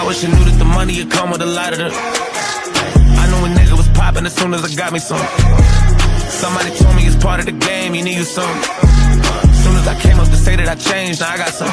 wish I knew that the money would come with a lot of the. I knew a nigga was popping as soon as I got me some. Somebody told me it's part of the game, you need you some. As soon as I came up to say that I changed, now I got some.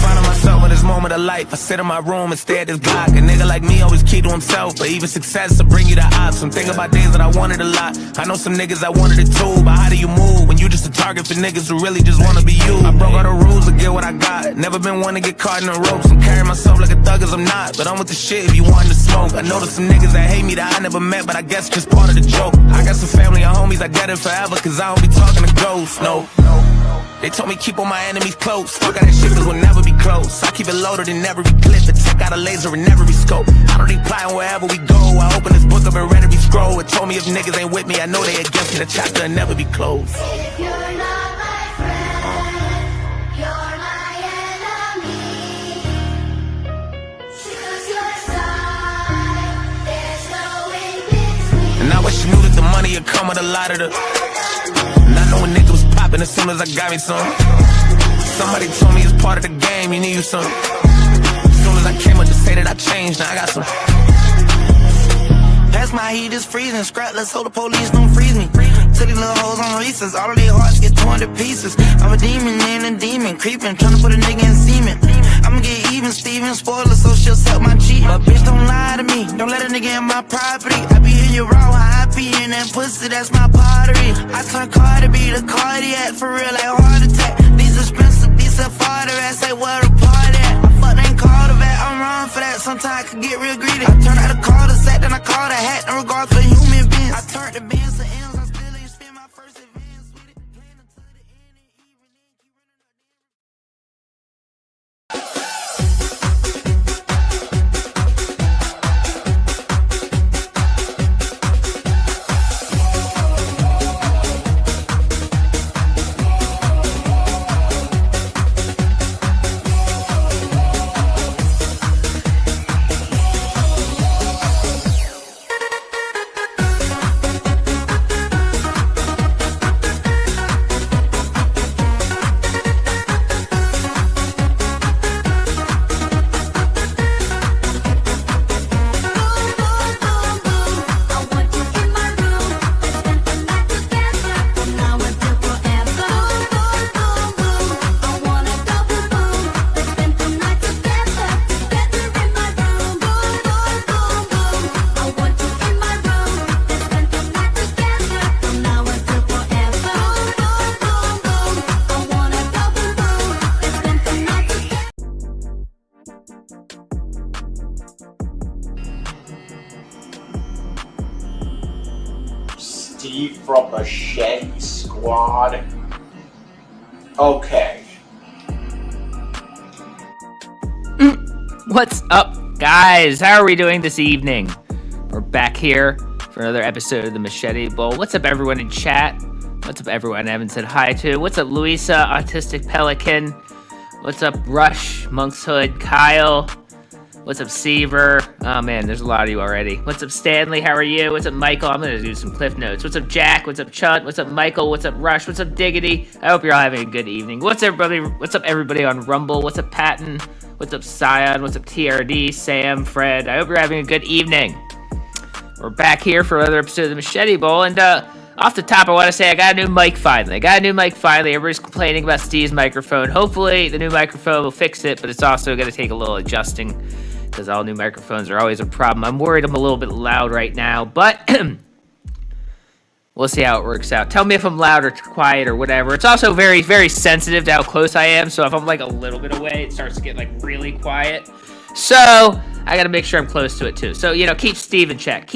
Finding myself in this moment of life. I sit in my room and stare at this Glock. A nigga like me always keep to himself, but even success will bring you the odds. Some think about days that I wanted a lot. I know some niggas that wanted it too, but how do you move when you just a target for niggas who really just wanna be you? I broke all the rules to get what I got. Never been one to get caught in the ropes. I'm carrying myself like a thug as I'm not, but I'm with the shit if you want to smoke. I know there's some niggas that hate me that I never met, but I guess just part of the joke. I got some family and homies, I get it forever, cause I don't be talking to ghosts, no. They told me keep all my enemies close. Fuck all that shit cause we'll never be close. I keep it loaded in every clip and check out a laser in every scope. I don't need plotting wherever we go. I open this book up and read every scroll. It told me if niggas ain't with me, I know they against me. The chapter will never be closed. If you're not my friend, you're my enemy. Choose your side, there's no in between. And I wish you knew that the money would come with a lot of the. And I know a nigga was popping as soon as I got me some. Somebody told me it's part of the game, you need you some. As soon as I came up to say that I changed, now I got some. Pass my heat is freezing, scrapless so the police don't freeze me. Till these little hoes on recess, all of their hearts get torn to pieces. I'm a demon and a demon, creeping, trying to put a nigga in semen. I'ma get even, Steven, spoiler, so she'll suck my cheek. But bitch, don't lie to me, don't let a nigga in my property. I be in your raw, I be in that pussy, that's my pottery. I turn Cardi B to cardiac, for real, like heart attack. These expensive, these far the rest, say where the party at. I fuck ain't called a vet, I'm wrong for that, sometimes I can get real greedy. I turn out a call to set, then I call the hat, no regard for human beings. I turn the bands to M's, I'm still ain't spend my first advance with it. Playing until the end and evening, keep running up. Steve from Machete Squad. Okay. What's up, guys? How are we doing this evening? We're back here for another episode of the Machete Bowl. What's up, everyone in chat? What's up, everyone I haven't said hi to? What's up, Louisa, Autistic Pelican? What's up, Rush, Monk's Hood, Kyle? What's up, Seaver? Oh, man, there's a lot of you already. What's up, Stanley? How are you? What's up, Michael? I'm going to do some cliff notes. What's up, Jack? What's up, Chunt? What's up, Michael? What's up, Rush? What's up, Diggity? I hope you're all having a good evening. What's up, everybody on Rumble? What's up, Patton? What's up, Scion? What's up, TRD? Sam, Fred? I hope you're having a good evening. We're back here for another episode of the Machete Bowl, and off the top, I want to say I got a new mic finally. Everybody's complaining about Steve's microphone. Hopefully, the new microphone will fix it, but it's also going to take a little adjusting because all new microphones are always a problem. I'm worried I'm a little bit loud right now, but we'll see how it works out. Tell me if I'm loud or quiet or whatever. It's also very, very sensitive to how close I am, so if I'm like a little bit away, it starts to get like really quiet. So I got to make sure I'm close to it too. So, keep Steve in check.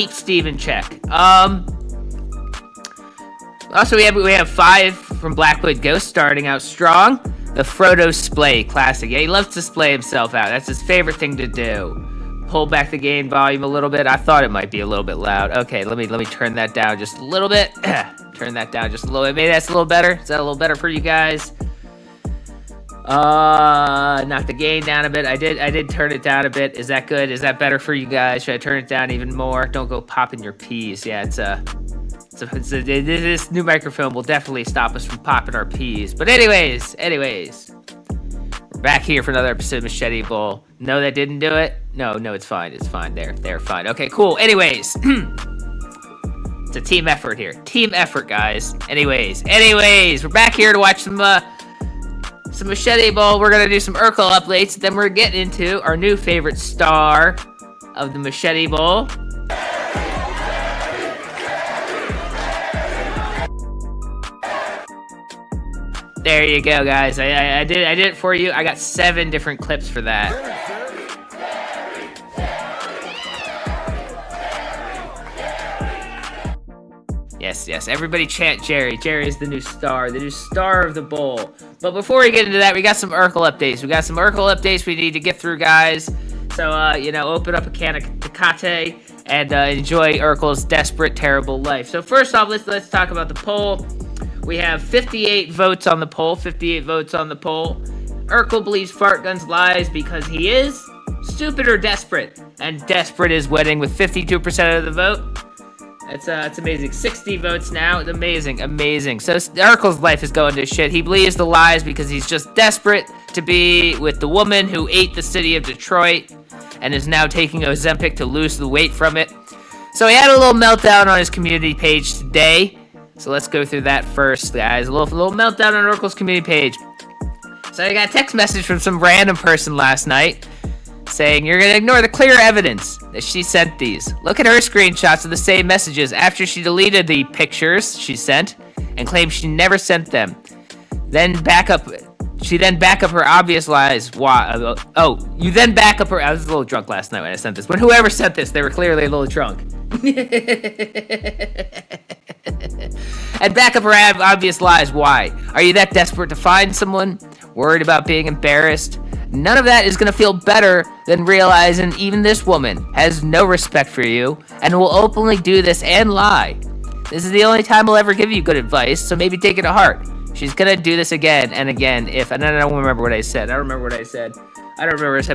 Also, we have 5 from Blackwood Ghost starting out strong. The Frodo Splay Classic. Yeah, he loves to splay himself out. That's his favorite thing to do. Pull back the gain volume a little bit. I thought it might be a little bit loud. Okay, let me turn that down just a little bit. Turn that down just a little bit. Maybe that's a little better. Is that a little better for you guys? Knock the gain down a bit. I did turn it down a bit. Is that good? Is that better for you guys? Should I turn it down even more? Don't go popping your peas. Yeah, this new microphone will definitely stop us from popping our peas. But anyways, we're Back here for another episode of Machete Bowl. No, that didn't do it? No, it's fine. It's fine. They're fine. Okay, cool. Anyways. It's a team effort here. Team effort, guys. Anyways. We're back here to watch some Machete Bowl. We're going to do some Urkel updates. Then we're getting into our new favorite star of the Machete Bowl. There you go, guys. I did it for you. I got 7 different clips for that. Yes. Everybody chant Jerry. Jerry is the new star of the bowl. But before we get into that, we got some Urkel updates. We need to get through, guys. So, open up a can of Tecate and enjoy Urkel's desperate, terrible life. So first off, let's talk about the poll. We have 58 votes on the poll. Urkel believes fart guns lies because he is stupid or desperate. And desperate is winning with 52% of the vote. It's amazing. 60 votes now. It's amazing. So Urkel's life is going to shit. He believes the lies because he's just desperate to be with the woman who ate the city of Detroit and is now taking Ozempic to lose the weight from it. So he had a little meltdown on his community page today. So let's go through that first, guys. A little meltdown on Urkel's community page. So I got a text message from some random person last night saying, "You're going to ignore the clear evidence that she sent these. Look at her screenshots of the same messages after she deleted the pictures she sent and claimed she never sent them. She then back up her obvious lies. Why? You then back up her... I was a little drunk last night when I sent this. But whoever sent this, they were clearly a little drunk. And back up her obvious lies. Why? Are you that desperate to find someone? Worried about being embarrassed? None of that is going to feel better than realizing even this woman has no respect for you and will openly do this and lie. This is the only time I'll ever give you good advice, so maybe take it to heart. She's going to do this again and again and I don't remember what I said.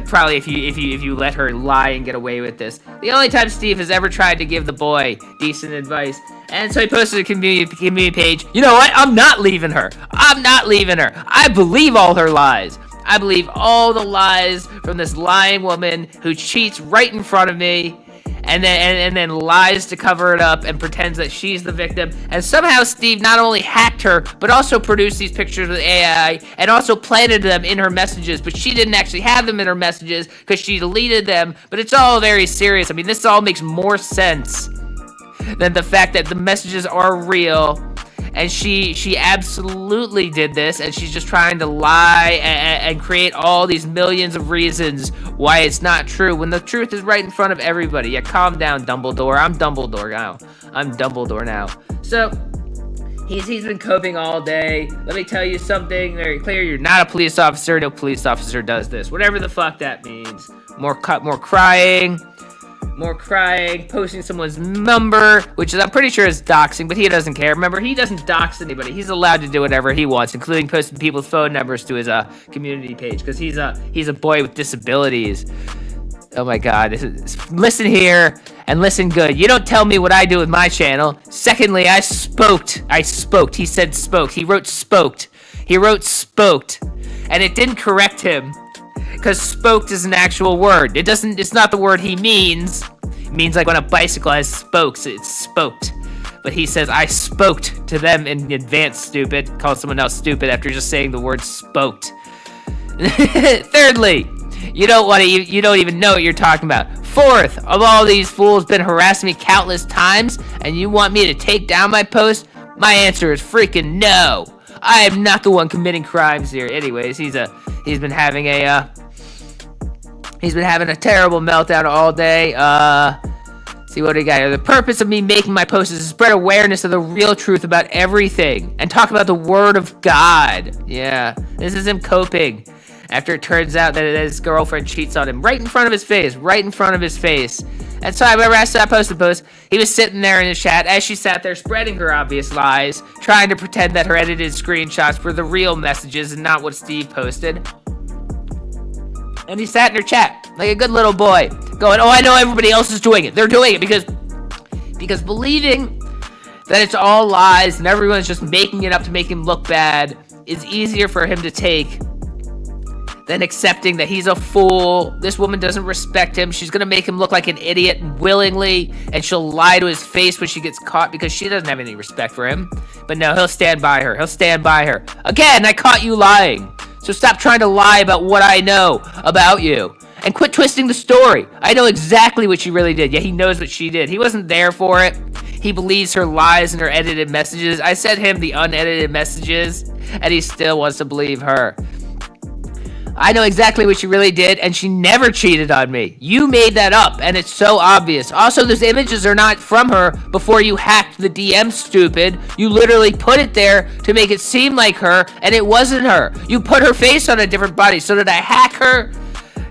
Probably if you let her lie and get away with this. The only time Steve has ever tried to give the boy decent advice. And so he posted a community page. You know what? I'm not leaving her. I believe all her lies. I believe all the lies from this lying woman who cheats right in front of me and then lies to cover it up and pretends that she's the victim. And somehow Steve not only hacked her, but also produced these pictures with AI and also planted them in her messages. But she didn't actually have them in her messages because she deleted them. But it's all very serious. I mean, this all makes more sense than the fact that the messages are real. And she absolutely did this, and she's just trying to lie and create all these millions of reasons why it's not true, when the truth is right in front of everybody. Yeah, calm down, Dumbledore. I'm Dumbledore now. So, he's been coping all day. Let me tell you something very clear. You're not a police officer. No police officer does this. Whatever the fuck that means. More crying, posting someone's number, which is, I'm pretty sure is doxing, but he doesn't care. Remember, he doesn't dox anybody. He's allowed to do whatever he wants, including posting people's phone numbers to his community page, because he's a boy with disabilities. Oh my God. Listen here and listen good. You don't tell me what I do with my channel. Secondly, I spoked. He said spoked. He wrote spoked. And it didn't correct him. Because spoked is an actual word. It's not the word he means. It means like when a bicycle has spokes, it's spoked. But he says, I spoked to them in advance, stupid. Called someone else stupid after just saying the word spoked. Thirdly, you don't even know what you're talking about. Fourth, of all these fools been harassing me countless times, and you want me to take down my post? My answer is freaking no. I am not the one committing crimes here. Anyways, he's been having a terrible meltdown all day. See what we got here. The purpose of me making my post is to spread awareness of the real truth about everything and talk about the word of God. Yeah, this is him coping after it turns out that his girlfriend cheats on him right in front of his face. And so I remember after I posted the post, he was sitting there in the chat as she sat there spreading her obvious lies, trying to pretend that her edited screenshots were the real messages and not what Steve posted. And he sat in her chat like a good little boy, going, oh, I know everybody else is doing it. They're doing it because believing that it's all lies and everyone's just making it up to make him look bad is easier for him to take then accepting that he's a fool. This woman doesn't respect him. She's gonna make him look like an idiot willingly, and she'll lie to his face when she gets caught because she doesn't have any respect for him. But no, he'll stand by her. He'll stand by her. Again, I caught you lying. So stop trying to lie about what I know about you. And quit twisting the story. I know exactly what she really did. Yeah, he knows what she did. He wasn't there for it. He believes her lies and her edited messages. I sent him the unedited messages, and he still wants to believe her. I know exactly what she really did, and she never cheated on me. You made that up, and it's so obvious. Also, those images are not from her before you hacked the DM, stupid. You literally put it there to make it seem like her, and it wasn't her. You put her face on a different body. So did I hack her?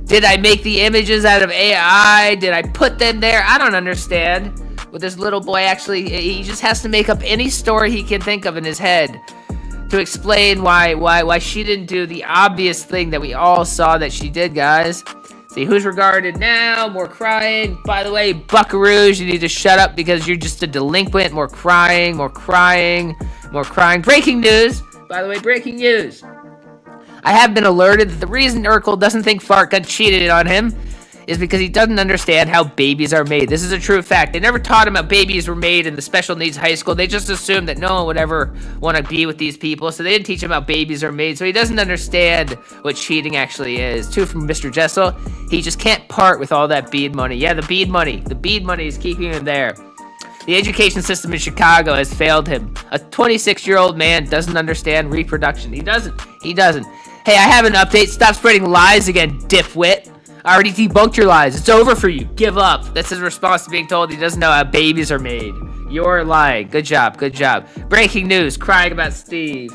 Did I make the images out of AI? Did I put them there? I don't understand. With this little boy, actually, he just has to make up any story he can think of in his head to explain why she didn't do the obvious thing that we all saw that she did, guys. See, who's regarded now? More crying. By the way, buckaroos, you need to shut up because you're just a delinquent. More crying, more crying, more crying. Breaking news. By the way, breaking news. I have been alerted that the reason Urkel doesn't think Fart got cheated on him is because he doesn't understand how babies are made. This is a true fact. They never taught him how babies were made in the special needs high school. They just assumed that no one would ever want to be with these people, so they didn't teach him how babies are made, so he doesn't understand what cheating actually is. Two from Mr. Jessel, he just can't part with all that bead money. Yeah, the bead money. The bead money is keeping him there. The education system in Chicago has failed him. A 26-year-old man doesn't understand reproduction. He doesn't. Hey, I have an update. Stop spreading lies again, dipwit. I already debunked your lies. It's over for you. Give up. That's his response to being told he doesn't know how babies are made. You're lying. Good job. Breaking news. Crying about Steve.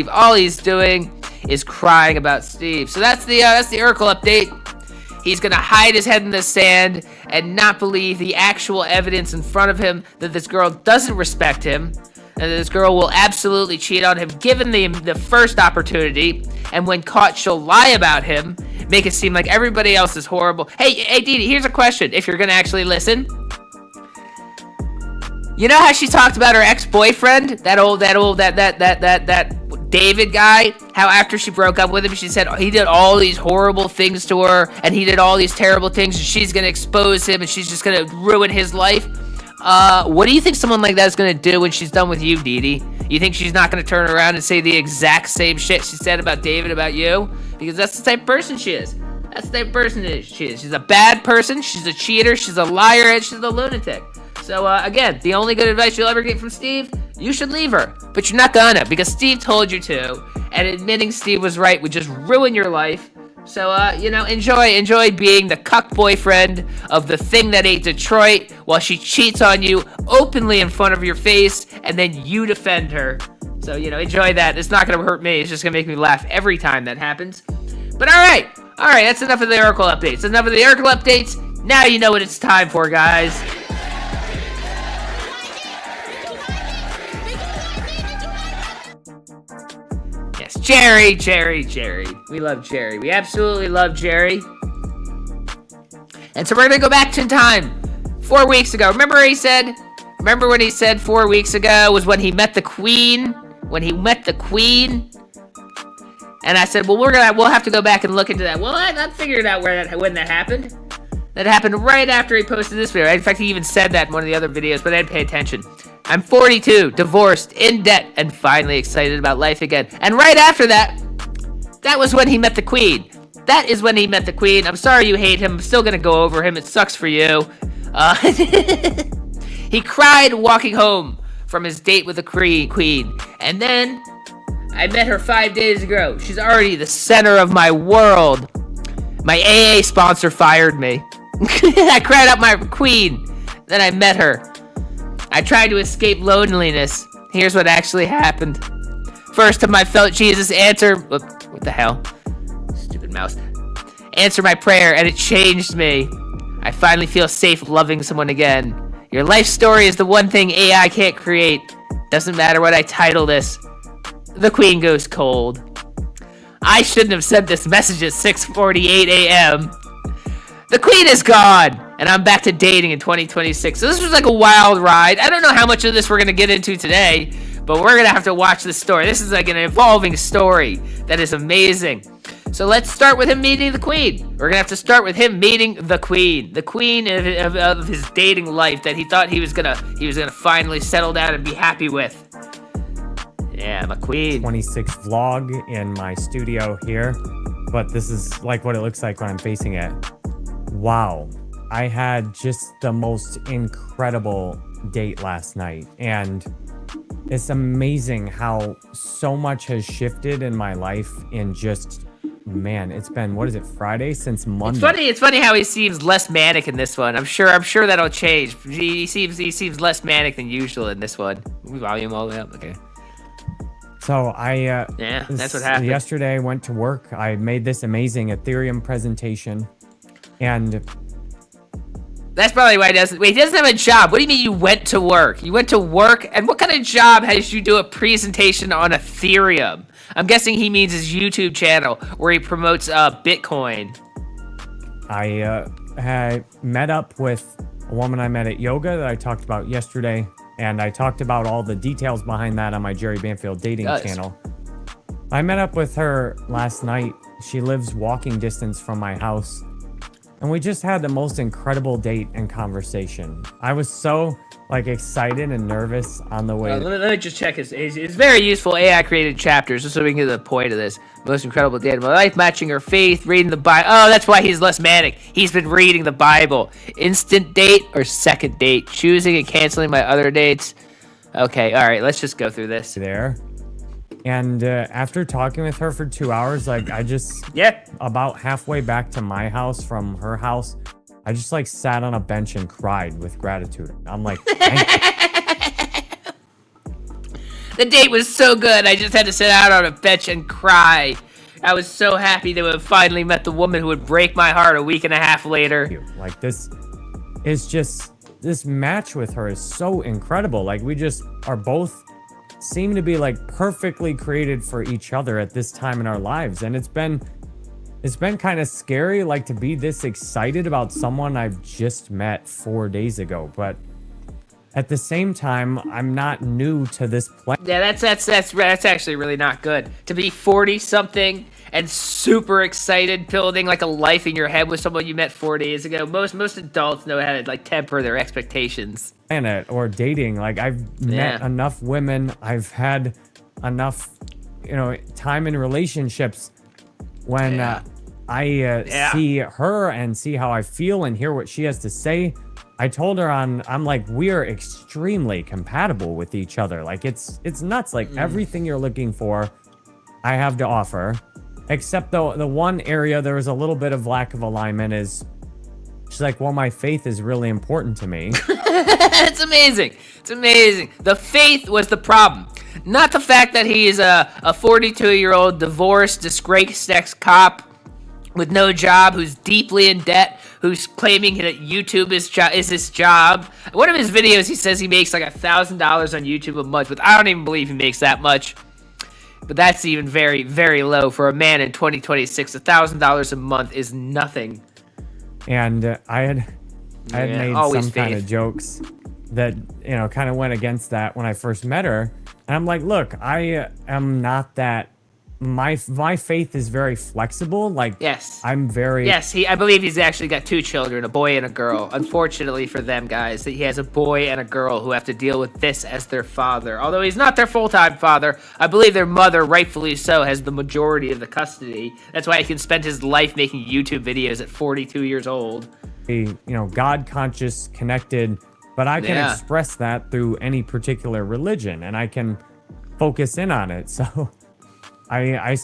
All he's doing is crying about Steve. So that's the Urkel update. He's gonna hide his head in the sand and not believe the actual evidence in front of him that this girl doesn't respect him. And this girl will absolutely cheat on him given the first opportunity, and when caught, she'll lie about him, make it seem like everybody else is horrible. Hey, Didi, here's a question, if you're gonna actually listen. You know how she talked about her ex-boyfriend, that David guy? How after she broke up with him, she said he did all these horrible things to her, and he did all these terrible things, and she's gonna expose him, and she's just gonna ruin his life. What do you think someone like that is going to do when she's done with you, Didi? You think she's not going to turn around and say the exact same shit she said about David about you? Because that's the type of person she is. She's a bad person, she's a cheater, she's a liar, and she's a lunatic. So, again, the only good advice you'll ever get from Steve, you should leave her. But you're not gonna, because Steve told you to, and admitting Steve was right would just ruin your life. So, enjoy being the cuck boyfriend of the thing that ate Detroit while she cheats on you openly in front of your face, and then you defend her. So, enjoy that. It's not going to hurt me. It's just going to make me laugh every time that happens. But all right, that's enough of the Urkel updates. Now you know what it's time for, guys. Jerry. We love Jerry. We absolutely love Jerry. And so we're going to go back in time. 4 weeks ago. Remember when he said 4 weeks ago was when he met the Queen? And I said, well, we'll have to go back and look into that. Well, I figured out when that happened. That happened right after he posted this video. In fact, he even said that in one of the other videos, but I didn't pay attention. I'm 42, divorced, in debt, and finally excited about life again. And right after that was when he met the Queen. That is when he met the Queen. I'm sorry you hate him. I'm still going to go over him. It sucks for you. He cried walking home from his date with the Queen. And then I met her 5 days ago. She's already the center of my world. My AA sponsor fired me. I cried out my Queen. Then I met her. I tried to escape loneliness. Here's what actually happened. First time I felt Jesus answer... What the hell? Stupid mouse. Answer my prayer, and it changed me. I finally feel safe loving someone again. Your life story is the one thing AI can't create. Doesn't matter what I title this. The Queen goes cold. I shouldn't have sent this message at 6:48 a.m. The Queen is gone, and I'm back to dating in 2026. So this was like a wild ride. I don't know how much of this we're going to get into today, but we're gonna have to watch the story. This is like an evolving story that is amazing. So let's start with him meeting the queen. We're gonna have to start with him meeting the queen of his dating life that he thought he was gonna finally settle down and be happy with. Yeah, my queen. 26 vlog in my studio here, but this is like what it looks like when I'm facing it. Wow, I had just the most incredible date last night, and it's amazing how so much has shifted in my life in just, man, it's been, what is it, Friday since Monday. It's funny how he seems less manic in this one. I'm sure that'll change. He seems less manic than usual in this one. Volume all the way up. Okay. So I that's what happened. Yesterday I went to work. I made this amazing Ethereum presentation, and that's probably why he doesn't. Wait, he doesn't have a job. What do you mean you went to work? You went to work, and what kind of job has you do a presentation on Ethereum? I'm guessing he means his YouTube channel where he promotes Bitcoin. I had met up with a woman I met at yoga that I talked about yesterday, and I talked about all the details behind that on my Jerry Banfield dating channel. I met up with her last night. She lives walking distance from my house, and we just had the most incredible date and conversation. I was so excited and nervous on the way. Let me just check his very useful AI created chapters just so we can get to the point of this. Most incredible date of my life, matching her faith, reading the Bible. Oh, that's why he's less manic. He's been reading the Bible. Instant date or second date? Choosing and canceling my other dates. Okay, all right, let's just go through this. There. And after talking with her for 2 hours, I just, about halfway back to my house from her house, I just sat on a bench and cried with gratitude. I'm like, thank you. The date was so good, I just had to sit out on a bench and cry. I was so happy to have finally met the woman who would break my heart a week and a half later. This is just, this match with her is so incredible. We just are both seem to be perfectly created for each other at this time in our lives. And it's been kind of scary, to be this excited about someone I've just met 4 days ago. But at the same time, I'm not new to this place. Yeah, that's actually really not good. To be 40-something and super excited, building a life in your head with someone you met 4 days ago. Most adults know how to temper their expectations. Or dating, I've met enough women. I've had enough, time in relationships when I see her and see how I feel and hear what she has to say. I told her I'm we are extremely compatible with each other. It's nuts. Everything you're looking for, I have to offer, except the one area there was a little bit of lack of alignment is she's well, my faith is really important to me. It's amazing. It's amazing. The faith was the problem. Not the fact that he is a 42-year-old divorced, disgraced ex-cop with no job, who's deeply in debt, who's claiming that YouTube is his job. One of his videos, he says he makes $1,000 on YouTube a month, but I don't even believe he makes that much. But that's even very, very low for a man in 2026. $1,000 a month is nothing. And I had made some kind of jokes that, kind of went against that when I first met her. And I'm like, look, I am not that. My faith is very flexible. Yes. I'm very... Yes, I believe he's actually got 2 children, a boy and a girl. Unfortunately for them, guys, that he has a boy and a girl who have to deal with this as their father. Although he's not their full-time father, I believe their mother, rightfully so, has the majority of the custody. That's why he can spend his life making YouTube videos at 42 years old. God-conscious, connected, but I can express that through any particular religion, and I can focus in on it. So I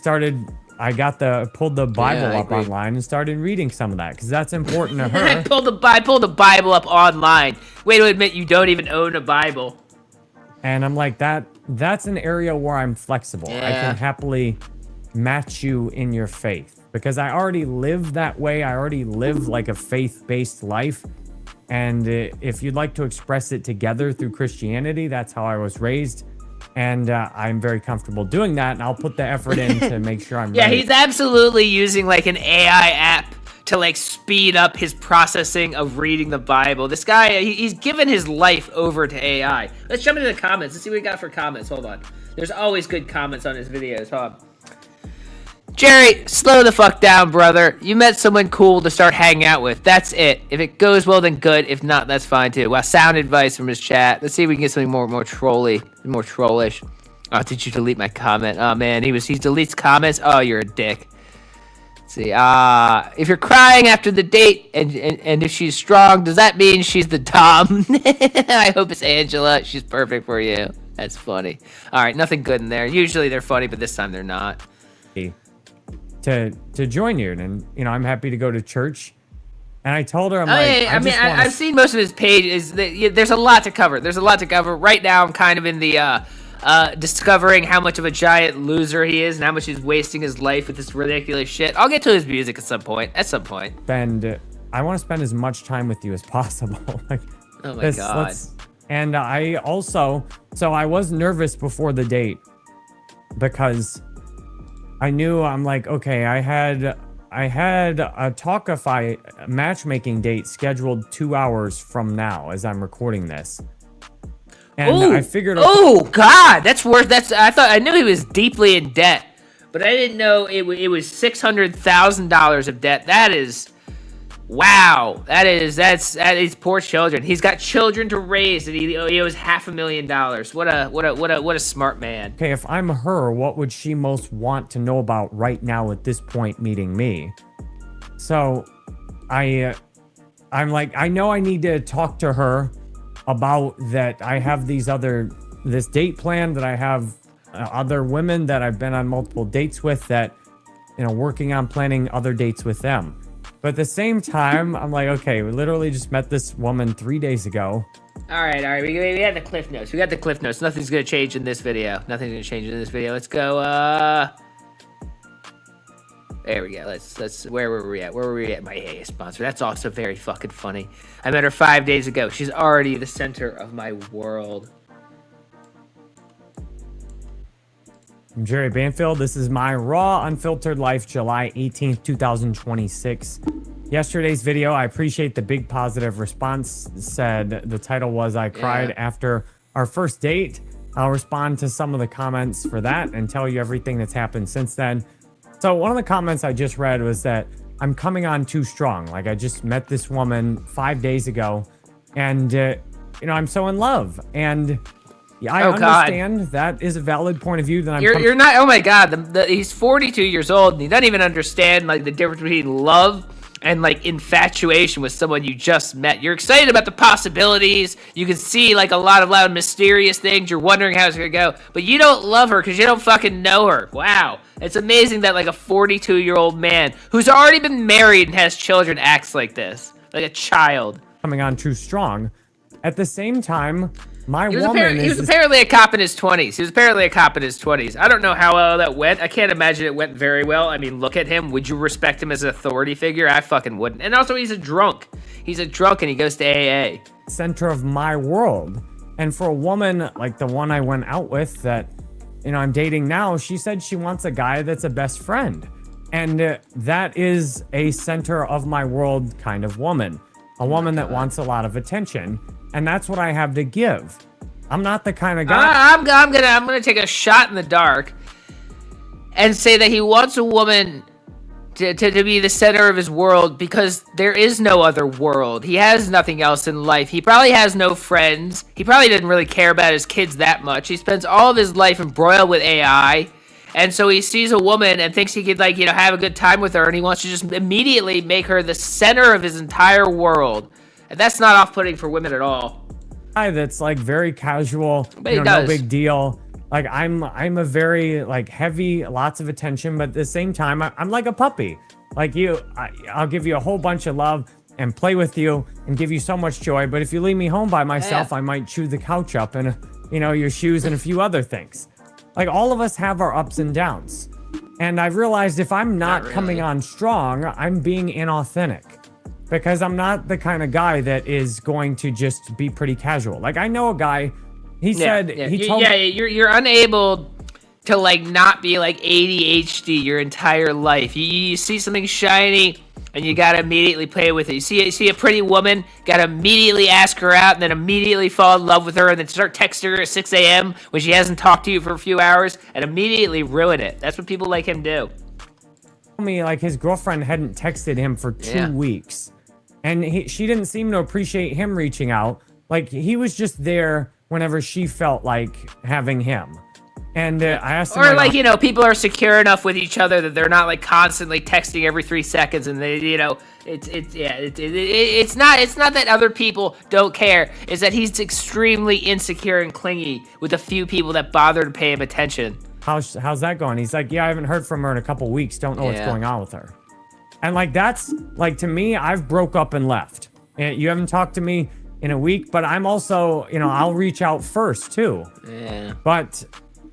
pulled the Bible up online and started reading some of that because that's important to her. I pulled the Bible up online. Way to admit you don't even own a Bible. And I'm like, that's an area where I'm flexible. I can happily match you in your faith because I already live that way. I already live a faith-based life. And if you'd like to express it together through Christianity, that's how I was raised. And I'm very comfortable doing that, and I'll put the effort in to make sure I'm ready. He's absolutely using an AI app to like speed up his processing of reading the Bible. This guy, he's given his life over to AI. Let's jump into the comments. Let's see what we got for comments. Hold on. There's always good comments on his videos. Hold on. Jerry, slow the fuck down, brother. You met someone cool to start hanging out with. That's it. If it goes well, then good. If not, that's fine too. Wow, sound advice from his chat. Let's see if we can get something more trolly, more trollish. Oh, did you delete my comment? Oh man, he deletes comments. Oh, you're a dick. Let's see. If you're crying after the date and if she's strong, does that mean she's the Tom? I hope it's Angela. She's perfect for you. That's funny. All right, nothing good in there. Usually they're funny, but this time they're not. To join you, and I'm happy to go to church. And I told her, I've seen most of his pages. There's a lot to cover. Right now, I'm kind of in the discovering how much of a giant loser he is and how much he's wasting his life with this ridiculous shit. I'll get to his music at some point. I want to spend as much time with you as possible. Oh my god. And I was nervous before the date because I knew, I'm like, okay, I had a Talkify matchmaking date scheduled 2 hours from now as I'm recording this. And I figured, oh god, that's worth. I knew he was deeply in debt, but I didn't know it was $600,000 of debt. That is, wow. That's poor children. He's got children to raise, and he owes $500,000. What a smart man. Okay, if I'm her, what would she most want to know about right now at this point meeting me? So I'm like, I know I need to talk to her about that. I have this date plan, that I have other women that I've been on multiple dates with, that, working on planning other dates with them. But at the same time, I'm like, okay, we literally just met this woman 3 days ago. All right. We had the cliff notes. Nothing's going to change in this video. Let's go. There we go. Let's. Where were we at? My AA sponsor. That's also very fucking funny. I met her 5 days ago. She's already the center of my world. I'm Jerry Banfield. This is my raw, unfiltered life, July 18th, 2026. Yesterday's video, I appreciate the big positive response. The title was, I cried after our first date. I'll respond to some of the comments for that and tell you everything that's happened since then. So one of the comments I just read was that I'm coming on too strong. Like, I just met this woman 5 days ago and, I'm so in love. And I understand that is a valid point of view that you're not. Oh my god, he's 42 years old and he doesn't even understand like the difference between love and like infatuation with someone you just met. You're excited about the possibilities. You can see like a lot of loud mysterious things. You're wondering how it's gonna go, but you don't love her because you don't fucking know her. Wow, it's amazing that like a 42-year-old man who's already been married and has children acts like this, like a child. Coming on too strong. At the same time, he was apparently a cop in his 20s. I don't know how well that went. I can't imagine it went very well. I mean, look at him. Would you respect him as an authority figure? I fucking wouldn't. And also, he's a drunk. He's a drunk and he goes to AA. Center of my world. And for a woman like the one I went out with that, I'm dating now, she said she wants a guy that's a best friend. And that is a center of my world kind of woman. A woman that wants a lot of attention. And that's what I have to give. I'm not the kind of guy. I'm gonna take a shot in the dark and say that he wants a woman to be the center of his world because there is no other world. He has nothing else in life. He probably has no friends. He probably didn't really care about his kids that much. He spends all of his life embroiled with AI. And so he sees a woman and thinks he could have a good time with her, and he wants to just immediately make her the center of his entire world. And that's not off-putting for women at all. That's like very casual, but no big deal. Like I'm a very like heavy, lots of attention, but at the same time, I'm like a puppy. Like I'll give you a whole bunch of love and play with you and give you so much joy. But if you leave me home by myself, I might chew the couch up and your shoes and a few other things. Like all of us have our ups and downs. And I've realized if I'm not coming on strong, I'm being inauthentic. Because I'm not the kind of guy that is going to just be pretty casual. Like, I know a guy, he told me... You're unable to, like, not be, like, ADHD your entire life. You see something shiny, and you gotta immediately play with it. You see a pretty woman, gotta immediately ask her out, and then immediately fall in love with her, and then start texting her at 6 a.m. when she hasn't talked to you for a few hours, and immediately ruin it. That's what people like him do. Me, like, his girlfriend hadn't texted him for 2 weeks, and she didn't seem to appreciate him reaching out. Like, he was just there whenever she felt like having him. And I asked him, or like, you know, people are secure enough with each other that they're not like constantly texting every 3 seconds, and they, you know, it's not that other people don't care. It's that he's extremely insecure and clingy with the few people that bother to pay him attention. how's that going? He's like, yeah, I haven't heard from her in a couple weeks. Don't know what's going on with her. And like, that's like, to me, I've broke up and left. And you haven't talked to me in a week, but I'm also, you know, I'll reach out first too. Yeah. But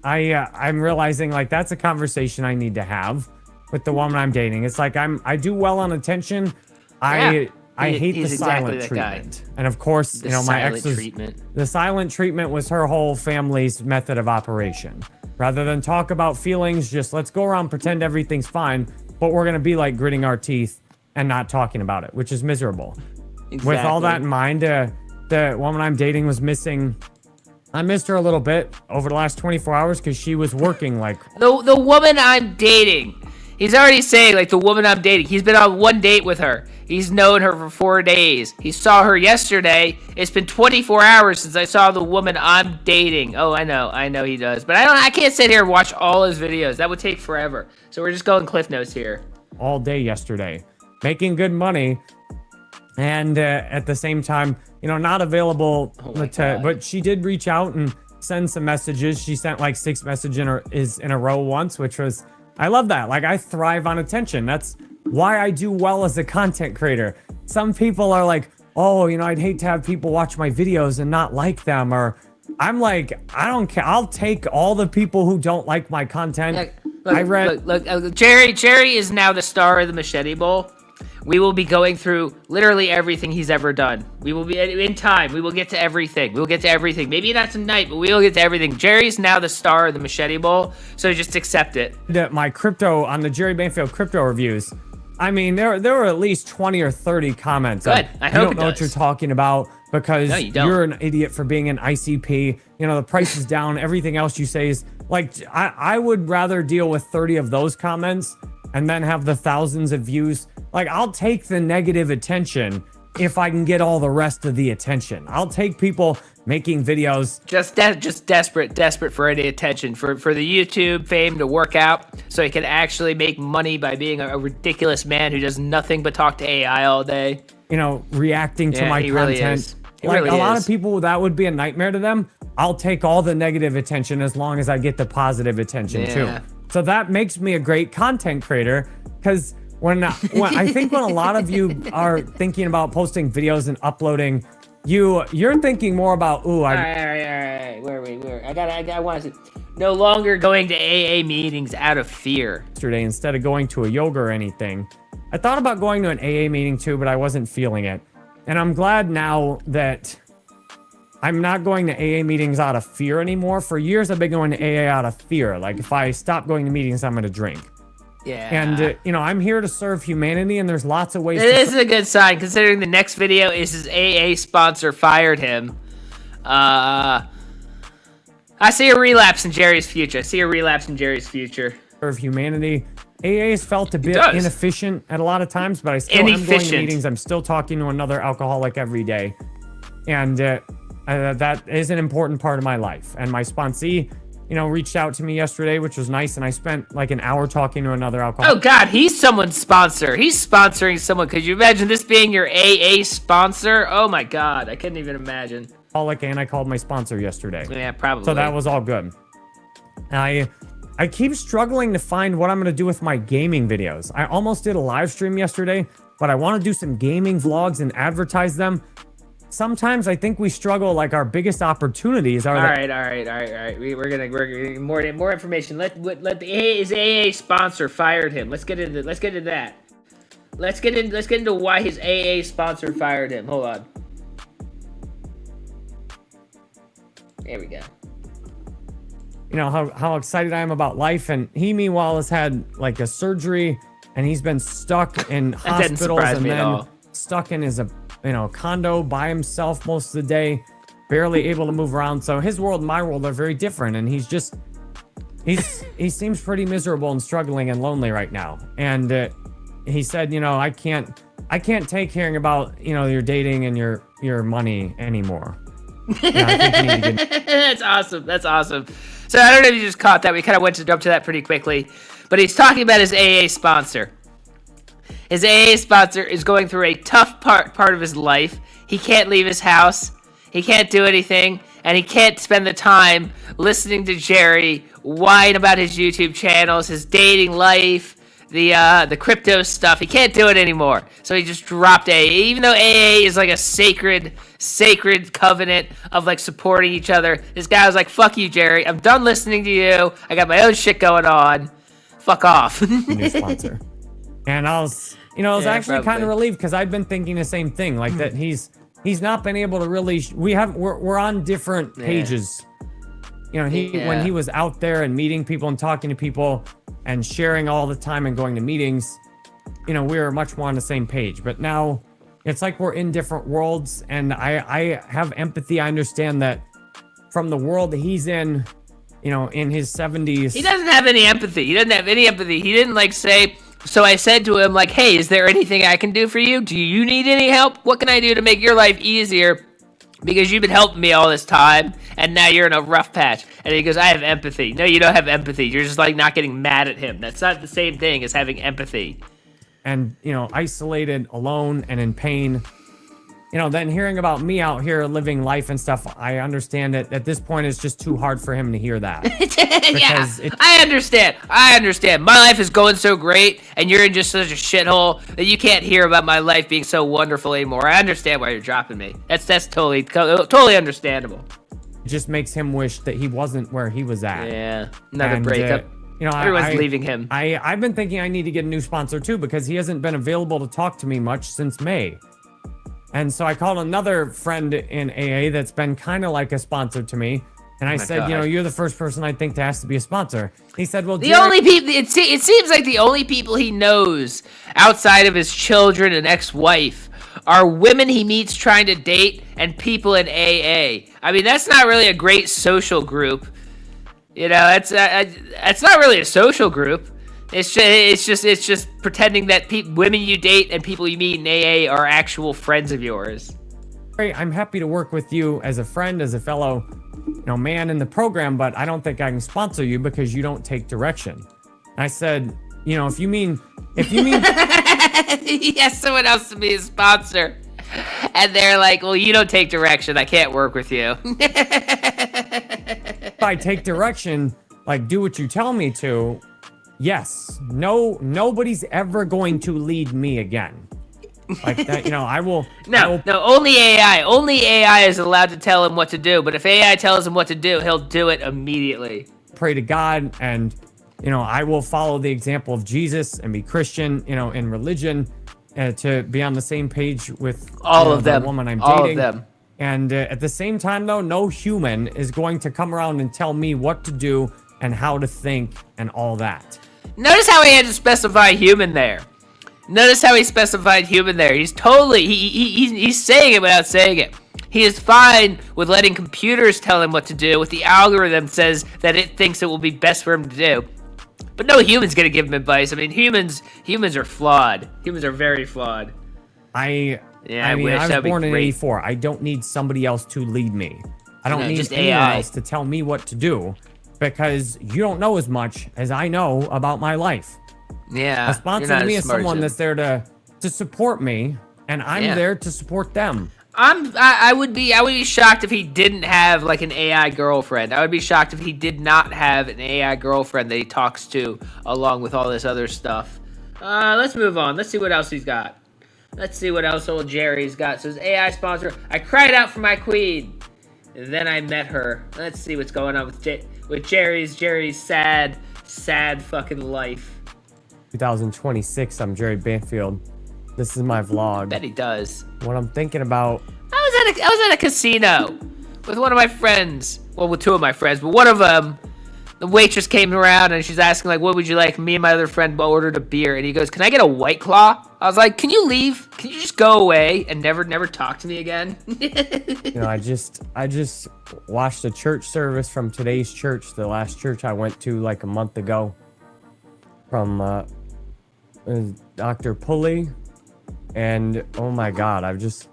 I'm realizing like that's a conversation I need to have with the woman I'm dating. It's like I do well on attention. I hate the silent treatment. And of course, you know, my ex's the silent treatment was her whole family's method of operation. Rather than talk about feelings, just let's go around, pretend everything's fine, but we're gonna be like gritting our teeth and not talking about it, which is miserable. Exactly. With all that in mind, the woman I'm dating was missing. I missed her a little bit over the last 24 hours because she was working like... The woman I'm dating. He's already saying, like, the woman I'm dating. He's been on 1 date with her. He's known her for 4 days. He saw her yesterday. It's been 24 hours since I saw the woman I'm dating. Oh, I know he does. But I can't sit here and watch all his videos. That would take forever. So we're just going Cliff Notes here. All day yesterday. Making good money. And at the same time, you know, not available but she did reach out and send some messages. She sent like 6 messages in a row once, which was, I love that. Like, I thrive on attention. That's why I do well as a content creator. Some people are like, oh, you know, I'd hate to have people watch my videos and not like them. Or I'm like, I don't care. I'll take all the people who don't like my content. Look, Jerry is now the star of the Machete Bowl. We will be going through literally everything he's ever done. We will be in time. We will get to everything. We will get to everything. Maybe not tonight, but we will get to everything. Jerry's now the star of the Machete Bowl, so just accept it. My crypto on the Jerry Banfield crypto reviews. I mean, there were at least 20 or 30 comments. Good. I hope you don't know what you're talking about because you're an idiot for being an ICP. You know, the price is down. Everything else you say is like, I would rather deal with 30 of those comments and then have the thousands of views. Like, I'll take the negative attention if I can get all the rest of the attention. I'll take people making videos. Just desperate for any attention, for the YouTube fame to work out so he can actually make money by being a ridiculous man who does nothing but talk to AI all day. You know, reacting to my content. Like, a lot of people, that would be a nightmare to them. I'll take all the negative attention as long as I get the positive attention too. So that makes me a great content creator, because when I think when a lot of you are thinking about posting videos and uploading, you're thinking more about, ooh, all right. Where I want to no longer going to AA meetings out of fear. Yesterday, instead of going to a yoga or anything, I thought about going to an AA meeting too, but I wasn't feeling it. And I'm glad now that I'm not going to AA meetings out of fear anymore. For years, I've been going to AA out of fear. Like, if I stop going to meetings, I'm going to drink. Yeah. And, you know, I'm here to serve humanity, and there's lots of ways This is a good sign, considering the next video is his AA sponsor fired him. I see a relapse in Jerry's future. Serve humanity. AA has felt a bit inefficient at a lot of times, but I still am going to meetings. I'm still talking to another alcoholic every day. And that is an important part of my life. And my sponsee, you know, reached out to me yesterday, which was nice. And I spent like an hour talking to another alcoholic. Oh, God, he's someone's sponsor. He's sponsoring someone. Could you imagine this being your AA sponsor? Oh, my God. I couldn't even imagine. And I called my sponsor yesterday. Yeah, probably. So that was all good. I keep struggling to find what I'm going to do with my gaming videos. I almost did a live stream yesterday, but I want to do some gaming vlogs and advertise them. Sometimes I think we struggle, like our biggest opportunities are... All right. We're gonna more information. Let his AA sponsor fired him. Let's get into that. Let's get into why his AA sponsor fired him. Hold on. There we go. You know, how excited I am about life. And he, meanwhile, has had like a surgery and he's been stuck in doesn't hospitals surprise and me at then all. stuck in his condo by himself most of the day, barely able to move around. So his world and my world are very different, and he seems pretty miserable and struggling and lonely right now. And he said, I can't take hearing about your dating and your money anymore. Yeah, I think you need to get... That's awesome. That's awesome. So I don't know if you just caught that. We kind of went to jump to that pretty quickly, but he's talking about his AA sponsor. His AA sponsor is going through a tough part of his life. He can't leave his house. He can't do anything, and he can't spend the time listening to Jerry whine about his YouTube channels, his dating life, the crypto stuff. He can't do it anymore. So he just dropped AA, even though AA is like a sacred covenant of like supporting each other. This guy was like, "Fuck you, Jerry. I'm done listening to you. I got my own shit going on. Fuck off." New sponsor. And I was actually kind of relieved because I'd been thinking the same thing, like that he's not been able to really. We're on different pages. When he was out there and meeting people and talking to people and sharing all the time and going to meetings, we were much more on the same page. But now it's like we're in different worlds, and I have empathy. I understand that from the world that he's in, in his 70s. He doesn't have any empathy. He doesn't have any empathy. He didn't like say. So I said to him, like, "Hey, is there anything I can do for you? Do you need any help? What can I do to make your life easier? Because you've been helping me all this time, and now you're in a rough patch." And he goes, "I have empathy." No, you don't have empathy. You're just like not getting mad at him. That's not the same thing as having empathy. And, isolated, alone, and in pain. Then hearing about me out here living life and stuff, I understand that at this point it's just too hard for him to hear that. Yeah, I understand. My life is going so great, and you're in just such a shithole that you can't hear about my life being so wonderful anymore. I understand why you're dropping me. That's totally understandable. It just makes him wish that he wasn't where he was at. Yeah, another breakup. Everyone's leaving him. I've been thinking I need to get a new sponsor too, because he hasn't been available to talk to me much since May. And so I called another friend in AA that's been kind of like a sponsor to me. And I said, you're the first person I think to ask to be a sponsor. He said, well, only people, it seems like the only people he knows outside of his children and ex-wife are women he meets trying to date and people in AA. I mean, that's not really a great social group. It's not really a social group. It's just pretending that women you date and people you meet in AA are actual friends of yours. Great, I'm happy to work with you as a friend, as a fellow, man in the program, but I don't think I can sponsor you because you don't take direction. And I said, if you mean he has someone else to be his sponsor, and they're like, well, you don't take direction. I can't work with you. If I take direction, like do what you tell me to. Yes. No, nobody's ever going to lead me again. Like that, I will. No, only AI. Only AI is allowed to tell him what to do. But if AI tells him what to do, he'll do it immediately. Pray to God, and I will follow the example of Jesus and be Christian, in religion, to be on the same page with all of them. The woman I'm all dating. Of them. And at the same time, though, no human is going to come around and tell me what to do and how to think and all that. Notice how he had to specify human there. He's totally, he's saying it without saying it. He is fine with letting computers tell him what to do, what the algorithm says that it thinks it will be best for him to do. But no human's gonna give him advice. I mean, humans are flawed. Humans are very flawed. I was born in '84. I don't need somebody else to lead me. I don't need anyone else to tell me what to do, because you don't know as much as I know about my life. Yeah. A sponsor to me is someone that's there to support me, and I'm there to support them. I would be shocked if he didn't have like an AI girlfriend. I would be shocked if he did not have an AI girlfriend that he talks to along with all this other stuff. Let's move on. Let's see what else he's got. Let's see what else old Jerry's got. So his AI sponsor, I cried out for my queen. And then I met her. Let's see what's going on with Jerry's sad fucking life. 2026, I'm Jerry Banfield. This is my vlog. Bet he does. What I'm thinking about. I was at a casino with one of my friends. Well, with two of my friends, but one of them the waitress came around and she's asking like, what would you like? Me and my other friend ordered a beer, and he goes, can I get a White Claw? I was like, can you leave? Can you just go away and never talk to me again? I just watched a church service from today's church, the last church I went to like a month ago, from Dr. Pulley, and oh my God, I've just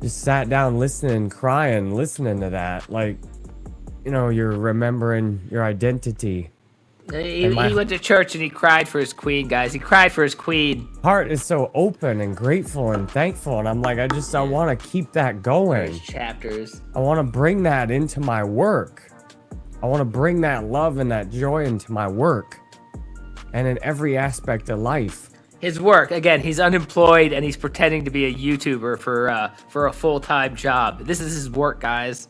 sat down listening, crying, listening to that. Like, you're remembering your identity. He went to church and he cried for his queen, guys. He cried for his queen. Heart is so open and grateful and thankful, and I'm like, I want to keep that going. First chapters. I want to bring that into my work. I want to bring that love and that joy into my work, and in every aspect of life. His work, again, he's unemployed and he's pretending to be a YouTuber for a full-time job. This is his work, guys.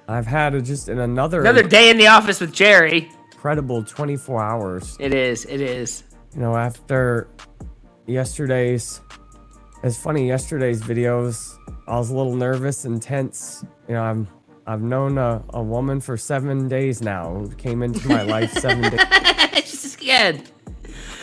I've had another day in the office with Jerry. Incredible 24 hours. It is. After yesterday's videos, I was a little nervous and tense. I've known a woman for 7 days now who came into my life 7 days. Just again,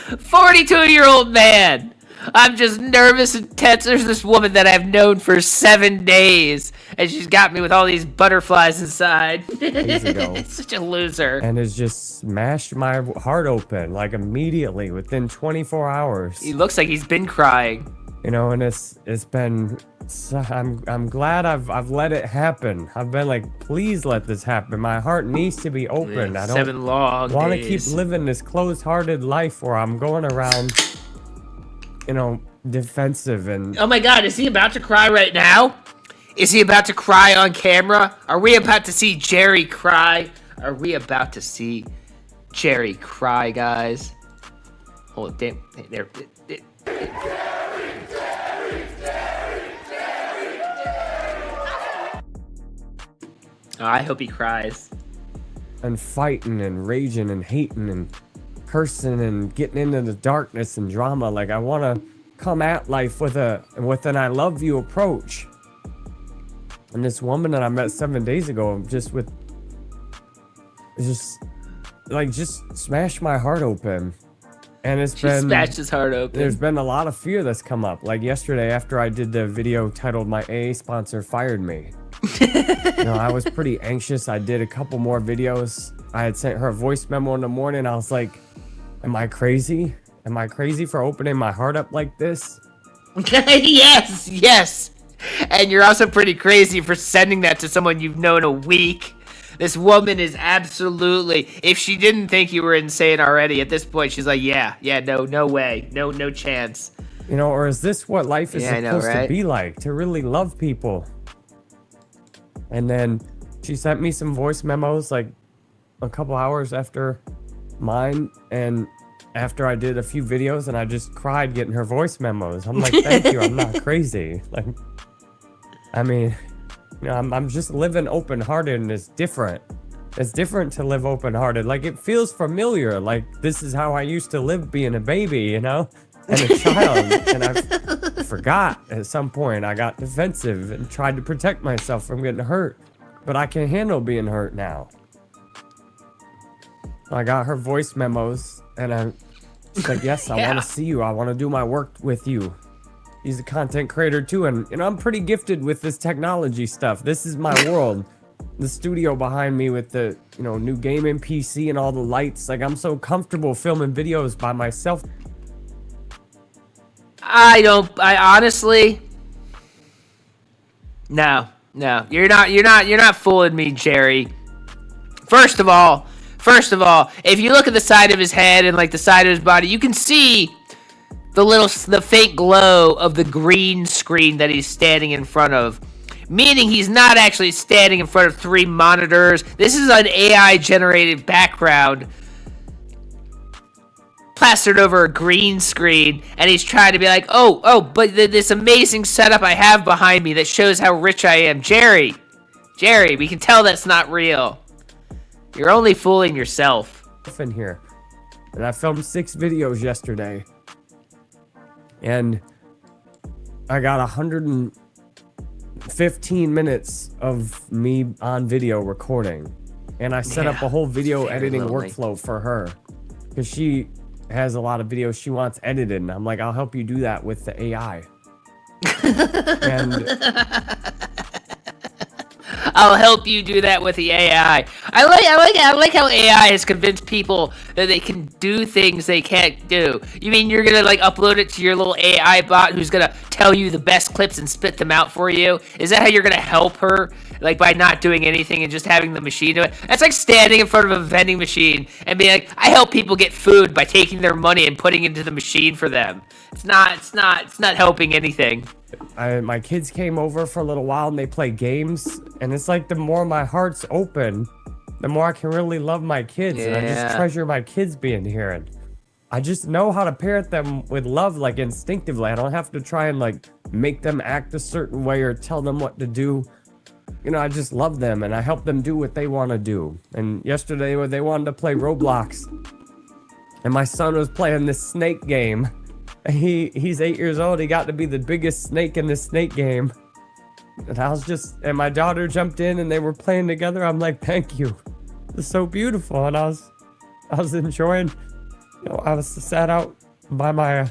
42-year-old man. I'm just nervous and tense. There's this woman that I've known for 7 days, and she's got me with all these butterflies inside. Days ago. Such a loser. And has just smashed my heart open, like immediately, within 24 hours. He looks like he's been crying. And it's been. I'm glad I've let it happen. I've been like, please let this happen. My heart needs to be open. I don't 7 long want to days. keep living this closed-hearted life where I'm going around, defensive and. Oh my God, is he about to cry right now? Is he about to cry on camera? Are we about to see Jerry cry? Are we about to see Jerry cry, guys? Hold it, damn. There. Oh, I hope he cries. And fighting and raging and hating and cursing and getting into the darkness and drama. Like, I want to come at life with an I love you approach. And this woman that I met 7 days ago just smashed my heart open. And She smashed his heart open. There's been a lot of fear that's come up. Like yesterday after I did the video titled My AA Sponsor Fired Me. I was pretty anxious. I did a couple more videos. I had sent her a voice memo in the morning. I was like, am I crazy? Am I crazy for opening my heart up like this? Yes. And you're also pretty crazy for sending that to someone you've known a week. This woman is absolutely, if she didn't think you were insane already, at this point, she's like, no way. No chance. Or is this what life is supposed to be like? To really love people? And then she sent me some voice memos like a couple hours after mine, and after I did a few videos, and I just cried getting her voice memos. I'm like, thank you, I'm not crazy. Like, I mean, I'm just living open-hearted, and it's different. It's different to live open-hearted. Like, it feels familiar. Like, this is how I used to live being a baby, and a child. And I forgot at some point. I got defensive and tried to protect myself from getting hurt. But I can handle being hurt now. I got her voice memos, and I'm like, yes, I want to see you. I want to do my work with you. He's a content creator too, and I'm pretty gifted with this technology stuff. This is my world. The studio behind me with the new gaming PC and all the lights. Like, I'm so comfortable filming videos by myself. I honestly, no, you're not fooling me, Jerry. First of all, if you look at the side of his head and like the side of his body, you can see the faint glow of the green screen that he's standing in front of. Meaning he's not actually standing in front of 3 monitors. This is an AI-generated background plastered over a green screen, and he's trying to be like, but this amazing setup I have behind me that shows how rich I am. Jerry, we can tell that's not real. You're only fooling yourself. In here, and I filmed 6 videos yesterday, and I got 115 minutes of me on video recording, and I set up a whole video editing workflow for her because she has a lot of videos she wants edited, and I'm like, I'll help you do that with the AI. And I'll help you do that with the AI. I like how AI has convinced people that they can do things they can't do. You mean you're gonna like upload it to your little AI bot who's gonna tell you the best clips and spit them out for you? Is that how you're gonna help her? Like by not doing anything and just having the machine do it? That's like standing in front of a vending machine and being like, I help people get food by taking their money and putting it into the machine for them. It's not helping anything. My kids came over for a little while and they play games, and it's like the more my heart's open, the more I can really love my kids, and I just treasure my kids being here, and I just know how to parent them with love, like instinctively. I don't have to try and like make them act a certain way or tell them what to do. You know, I just love them and I help them do what they want to do. And yesterday when they wanted to play Roblox, and my son was playing this snake game. He's 8 years old. He got to be the biggest snake in the snake game. And my daughter jumped in and they were playing together. I'm like, thank you. It's so beautiful. And I was enjoying, you know, I was sat out by my, I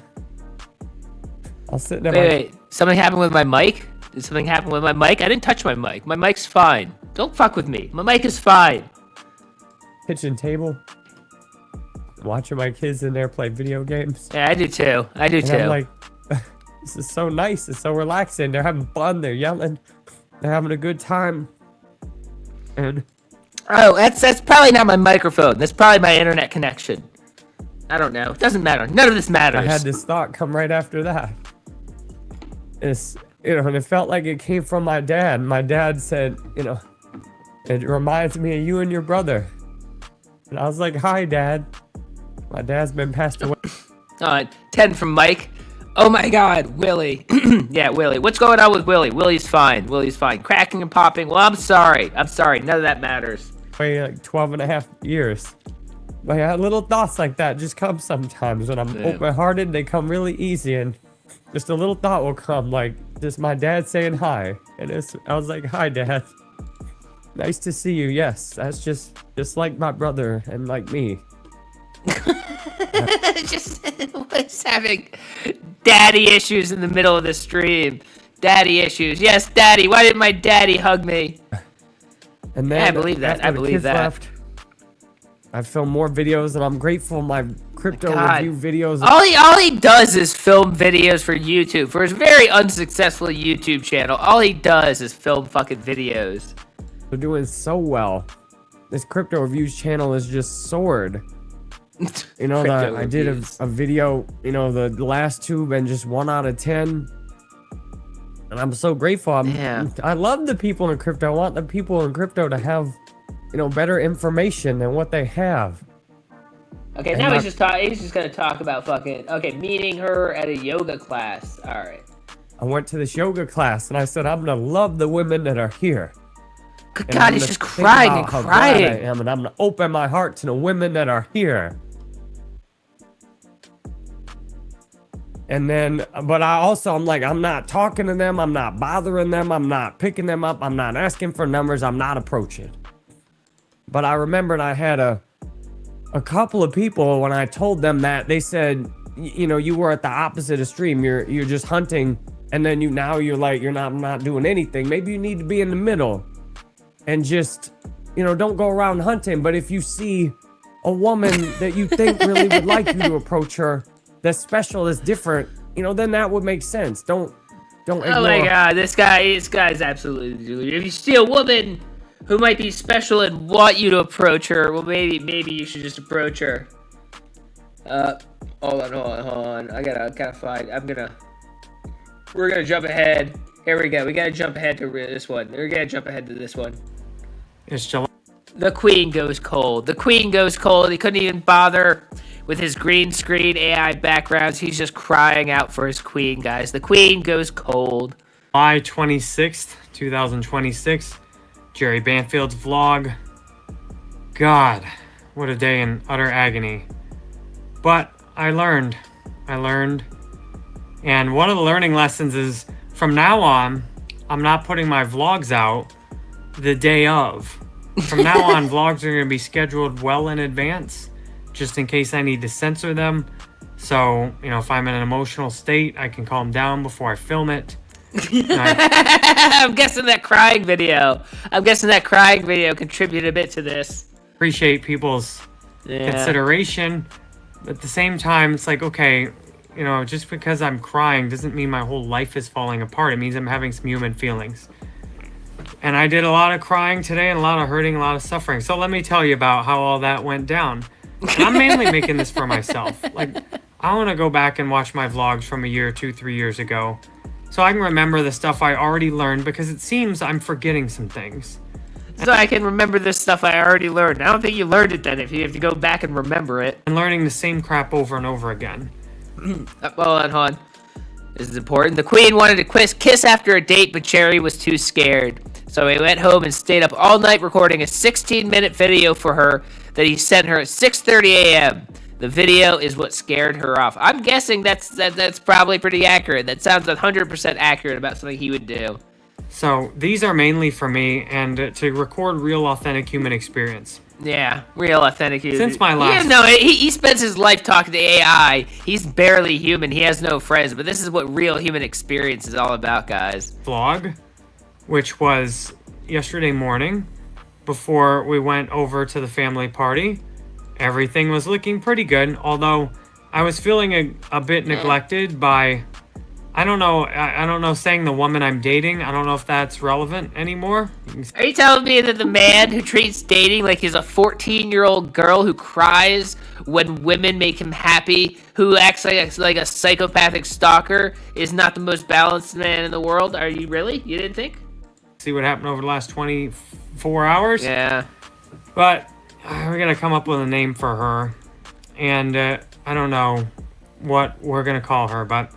was sitting at Wait, something happened with my mic? Did something happen with my mic? I didn't touch my mic. My mic's fine. Don't fuck with me. My mic is fine. Kitchen table. Watching my kids in there play video games. Yeah, I do too. I'm like, this is so nice. It's so relaxing. They're having fun. They're yelling. They're having a good time. And oh, that's probably not my microphone. That's probably my internet connection. I don't know. It doesn't matter. None of this matters. I had this thought come right after that. It's, you know, and it felt like it came from my dad. My dad said, you know, it reminds me of you and your brother. And I was like, hi, Dad. My dad's been passed away. 10 from Mike. Oh my God, Willie. Yeah, Willie. What's going on with Willie? Willie's fine. Cracking and popping. Well, I'm sorry. None of that matters. Like 12 and a half years. But yeah, little thoughts like that just come sometimes. When I'm open-hearted, they come really easy. And just a little thought will come, like just my dad saying hi. And I was like, hi, Dad. Nice to see you. Yes, that's just like my brother and like me. Just was having daddy issues in the middle of the stream. Daddy issues. Yes, daddy. Why didn't my daddy hug me? And then I believe that. Left, I filmed more videos, and I'm grateful my crypto review videos. All he does is film videos for YouTube. For his very unsuccessful YouTube channel, all he does is film fucking videos. They're doing so well. This crypto reviews channel is just soared. You know, I did a video, you know, the last two been just 1 out of 10. And I'm so grateful. I love the people in crypto. I want the people in crypto to have, you know, better information than what they have. Okay, now he's just gonna talk about meeting her at a yoga class. All right. I went to this yoga class and I said, I'm gonna love the women that are here. Good God, he's just crying and crying. I am, and I'm gonna open my heart to the women that are here. And then, but I'm like, I'm not talking to them. I'm not bothering them. I'm not picking them up. I'm not asking for numbers. I'm not approaching. But I remembered I had a couple of people, when I told them that, they said, you know, you were at the opposite extreme. You're just hunting, and then you're like, you're not doing anything. Maybe you need to be in the middle and just, you know, don't go around hunting. But if you see a woman that you think really would like you to approach her, that's special, that's different, you know, then that would make sense. Don't ignore. Oh my God, this guy's absolutely deluded. If you see a woman who might be special and want you to approach her, well, maybe you should just approach her. Hold on. I gotta find. We're gonna jump ahead. Here we go. We gotta jump ahead to this one. We're gonna jump ahead to this one. It's July. The Queen goes cold. He couldn't even bother with his green screen AI backgrounds. He's just crying out for his queen, guys. The Queen goes cold. July 26th, 2026. Jerry Banfield's vlog. God, what a day in utter agony. But I learned. And one of the learning lessons is, from now on, I'm not putting my vlogs out the day of. From now on, vlogs are going to be scheduled well in advance, just in case I need to censor them. So, if I'm in an emotional state, I can calm down before I film it. I'm guessing that crying video contributed a bit to this. Appreciate people's consideration. But at the same time, it's like, okay, just because I'm crying doesn't mean my whole life is falling apart. It means I'm having some human feelings. And I did a lot of crying today and a lot of hurting, a lot of suffering. So let me tell you about how all that went down. And I'm mainly making this for myself. Like, I want to go back and watch my vlogs from a year, 2, 3 years ago, so I can remember the stuff I already learned, because it seems I'm forgetting some things. So I can remember this stuff I already learned. I don't think you learned it then if you have to go back and remember it. And learning the same crap over and over again. Hold on. This is important. The Queen wanted to kiss after a date, but Cherry was too scared. So he went home and stayed up all night recording a 16-minute video for her that he sent her at 6:30 a.m. The video is what scared her off. I'm guessing that's probably pretty accurate. That sounds 100% accurate about something he would do. So these are mainly for me and to record real, authentic human experience. Yeah, real authentic. Since my last... Yeah, no, he spends his life talking to AI. He's barely human. He has no friends. But this is what real human experience is all about, guys. Vlog, which was yesterday morning before we went over to the family party. Everything was looking pretty good, although I was feeling a bit neglected by... I don't know, saying the woman I'm dating. I don't know if that's relevant anymore. Are you telling me that the man who treats dating like he's a 14-year-old girl who cries when women make him happy, who acts like a psychopathic stalker, is not the most balanced man in the world? Are you really? You didn't think? See what happened over the last 24 hours? Yeah. But we're going to come up with a name for her. And I don't know what we're going to call her, but...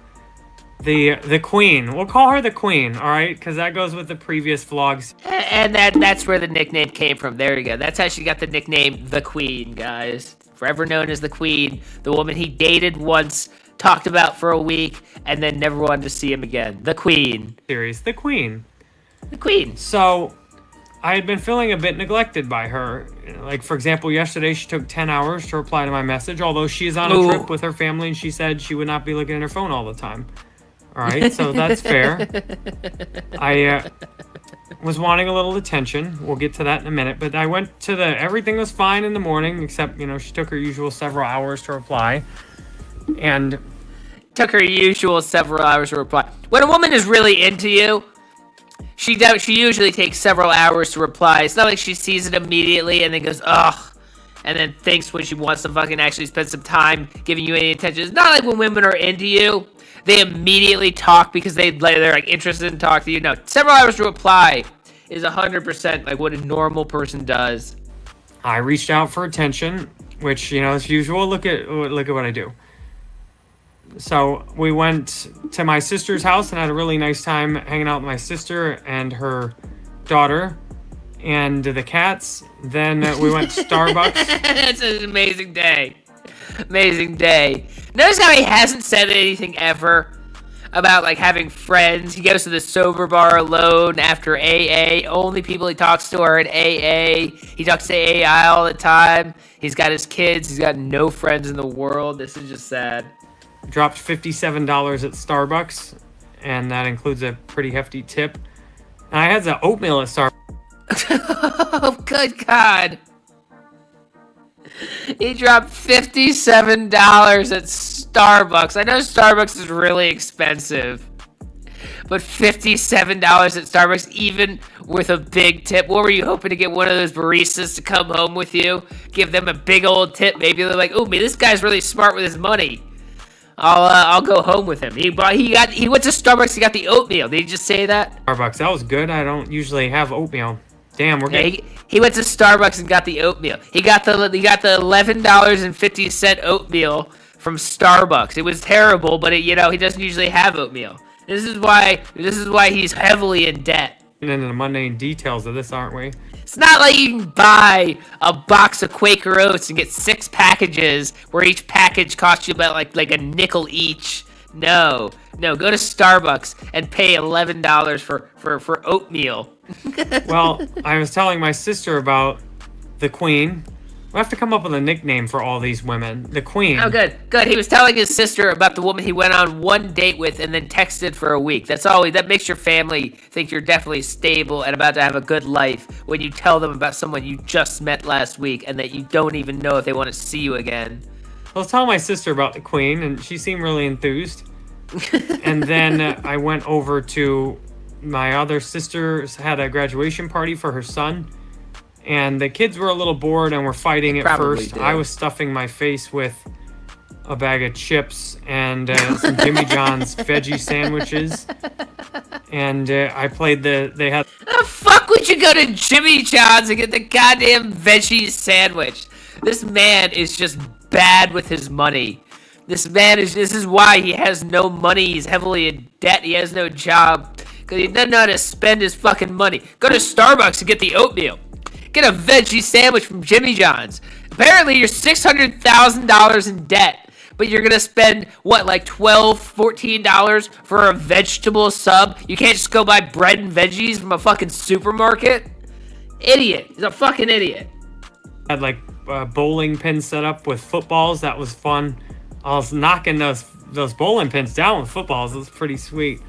The Queen. We'll call her the Queen, all right? Because that goes with the previous vlogs. And that's where the nickname came from. There you go. That's how she got the nickname the Queen, guys. Forever known as the Queen. The woman he dated once, talked about for a week, and then never wanted to see him again. The Queen. Series, the Queen. The Queen. So, I had been feeling a bit neglected by her. Like, for example, yesterday she took 10 hours to reply to my message, although she's on a trip with her family, and she said she would not be looking at her phone all the time. All right, so that's fair. I was wanting a little attention. We'll get to that in a minute. But I went to everything was fine in the morning, except, she took her usual several hours to reply. And... Took her usual several hours to reply. When a woman is really into you, she usually takes several hours to reply. It's not like she sees it immediately and then goes, ugh, and then thinks when she wants to fucking actually spend some time giving you any attention. It's not like when women are into you, they immediately talk because they're like interested in talking to you. No, several hours to reply is 100% like what a normal person does. I reached out for attention, which, as usual, look at what I do. So we went to my sister's house and had a really nice time hanging out with my sister and her daughter and the cats. Then we went to Starbucks. It's an amazing day. Amazing day. Notice how he hasn't said anything ever about like having friends. He goes to the sober bar alone after AA. Only people he talks to are at AA. He talks to AI all the time. He's got his kids. He's got no friends in the world. This is just sad. Dropped $57 at Starbucks, and that includes a pretty hefty tip. And I had the oatmeal at Starbucks. Oh, good God. He dropped $57 at Starbucks. I know Starbucks is really expensive, but $57 at Starbucks, even with a big tip. What were you hoping to get one of those baristas to come home with you? Give them a big old tip. Maybe they're like, "Oh, man, this guy's really smart with his money. I'll go home with him." He went to Starbucks. He got the oatmeal. Did he just say that? Starbucks. That was good. I don't usually have oatmeal. Damn, we're getting... He went to Starbucks and got the oatmeal. He got the $11.50 oatmeal from Starbucks. It was terrible, but he doesn't usually have oatmeal. This is why he's heavily in debt. Into the mundane details of this, aren't we? It's not like you can buy a box of Quaker Oats and get 6 packages where each package costs you about like a nickel each. No. Go to Starbucks and pay $11 for oatmeal. Well, I was telling my sister about the Queen. We have to come up with a nickname for all these women. The Queen. Oh, good. He was telling his sister about the woman he went on one date with and then texted for a week. That makes your family think you're definitely stable and about to have a good life when you tell them about someone you just met last week and that you don't even know if they want to see you again. I was telling my sister about the Queen, and she seemed really enthused. And then I went over to my other sister's, had a graduation party for her son. And the kids were a little bored and were fighting at first. Did. I was stuffing my face with a bag of chips and some Jimmy John's veggie sandwiches. And I played they had... The fuck would you go to Jimmy John's and get the goddamn veggie sandwich? This man is just bad with his money. This is why he has no money. He's heavily in debt. He has no job. Because he doesn't know how to spend his fucking money. Go to Starbucks and get the oatmeal. Get a veggie sandwich from Jimmy John's. Apparently, you're $600,000 in debt, but you're gonna spend what, like $12, $14 for a vegetable sub? You can't just go buy bread and veggies from a fucking supermarket? Idiot. He's a fucking idiot. Had like bowling pins set up with footballs. That was fun. I was knocking those bowling pins down with footballs. It was pretty sweet.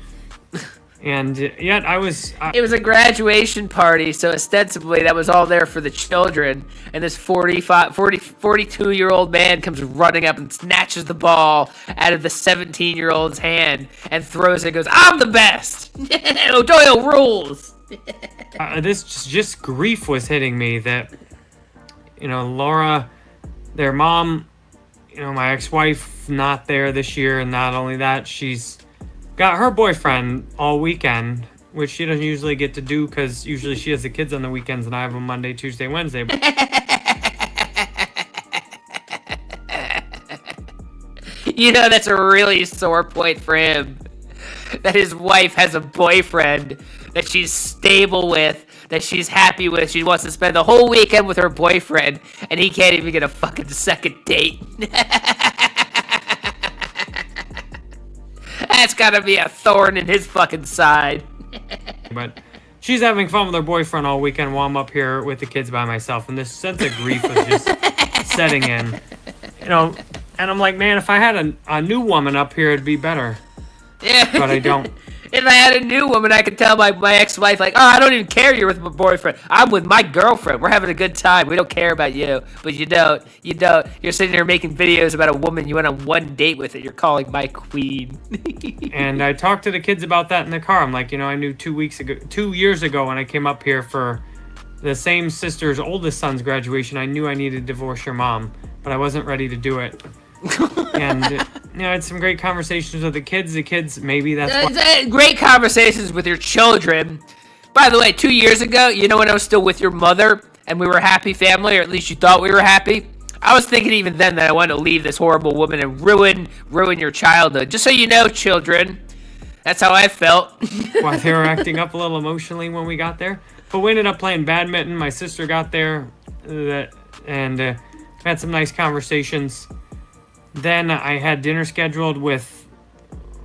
And yet it was a graduation party, so ostensibly that was all there for the children. And this 42-year-old man comes running up and snatches the ball out of the 17-year-old's hand and throws it and goes, "I'm the best! O'Doyle rules!" This just grief was hitting me that, Laura, their mom, my ex-wife, not there this year. And not only that, she's got her boyfriend all weekend, which she doesn't usually get to do because usually she has the kids on the weekends and I have them Monday, Tuesday, Wednesday. That's a really sore point for him. That his wife has a boyfriend that she's stable with, that she's happy with. She wants to spend the whole weekend with her boyfriend, and he can't even get a fucking second date. That's gotta be a thorn in his fucking side. But she's having fun with her boyfriend all weekend while I'm up here with the kids by myself, and this sense of grief was just setting in. And I'm like, man, if I had a new woman up here, it'd be better. Yeah. But I don't. If I had a new woman, I could tell my ex-wife, like, "Oh, I don't even care you're with my boyfriend. I'm with my girlfriend. We're having a good time. We don't care about you." But you don't. You're sitting there making videos about a woman you went on one date with that you're calling my queen. And I talked to the kids about that in the car. I'm like, I knew 2 years ago when I came up here for the same sister's oldest son's graduation, I knew I needed to divorce your mom, but I wasn't ready to do it. And I had some great conversations with the kids. Maybe that's why. Great conversations with your children. By the way, 2 years ago, when I was still with your mother and we were a happy family, or at least you thought we were happy, I was thinking even then that I wanted to leave this horrible woman and ruin your childhood. Just so you know, children, that's how I felt. Well, they were acting up a little emotionally when we got there. But we ended up playing badminton. My sister got there and had some nice conversations. Then I had dinner scheduled with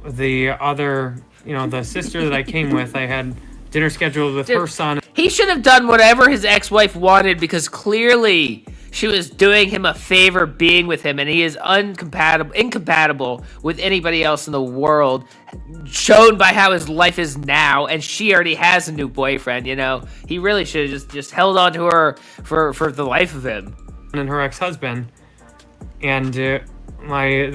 the other, the sister that I came with. I had dinner scheduled with her son. He should have done whatever his ex-wife wanted because clearly she was doing him a favor being with him, and he is incompatible with anybody else in the world, shown by how his life is now, and she already has a new boyfriend, He really should have just held on to her for the life of him. And her ex-husband. And the